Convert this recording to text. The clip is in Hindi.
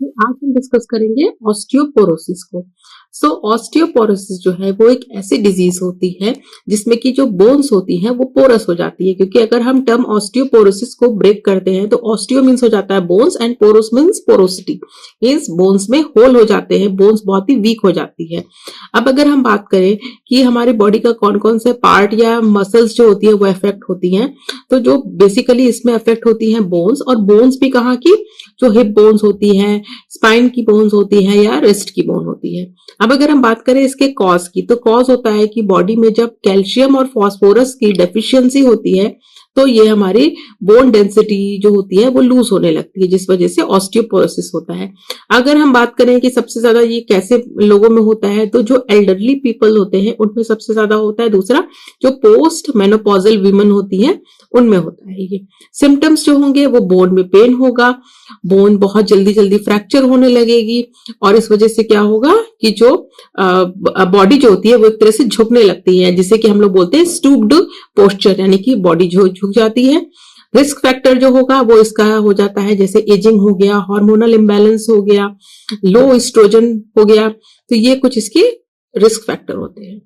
तो आज हम डिस्कस करेंगे ऑस्टियोपोरोसिस को। ऑस्टियोपोरोसिस जो है वो एक ऐसी डिजीज होती है जिसमें कि जो बोन्स होती हैं वो पोरस हो जाती है, क्योंकि अगर हम टर्म ऑस्टियोपोरोसिस को ब्रेक करते हैं तो ऑस्टियो मीन्स हो जाता है bones and Porus means porosity, means bones में होल हो जाते हैं, बोन्स बहुत ही वीक हो जाती है। अब अगर हम बात करें कि हमारी बॉडी का कौन कौन से पार्ट या मसल्स जो होती है वो अफेक्ट होती हैं, तो जो बेसिकली इसमें अफेक्ट होती हैं बोन्स, और बोन्स भी कहाँ की, जो हिप बोन्स होती हैं, स्पाइन की बोन्स होती है या रिस्ट की बोन होती है। अब अगर हम बात करें इसके कॉज की, तो कॉज होता है कि बॉडी में जब कैल्शियम और फास्फोरस की डेफिशिएंसी होती है तो ये हमारी बोन डेंसिटी जो होती है वो लूज होने लगती है, जिस वजह से ऑस्टियोपोरोसिस होता है। अगर हम बात करें कि सबसे ज्यादा ये कैसे लोगों में होता है, तो जो एल्डरली पीपल होते हैं उनमें सबसे ज्यादा होता है। दूसरा, जो पोस्ट मेनोपॉजल वीमेन होती हैं उनमें होता है। ये सिम्टम्स जो होंगे वो बोन में पेन होगा, बोन बहुत जल्दी जल्दी फ्रैक्चर होने लगेगी, और इस वजह से क्या होगा कि जो बॉडी जो होती है वो एक तरह से झुकने लगती है, जिसे कि हम लोग बोलते हैं स्टूप्ड पोस्चर, यानी कि बॉडी जो झुक जाती है। रिस्क फैक्टर जो होगा वो इसका हो जाता है, जैसे एजिंग हो गया, हार्मोनल इम्बैलेंस हो गया, लो एस्ट्रोजन हो गया, तो ये कुछ इसके रिस्क फैक्टर होते हैं।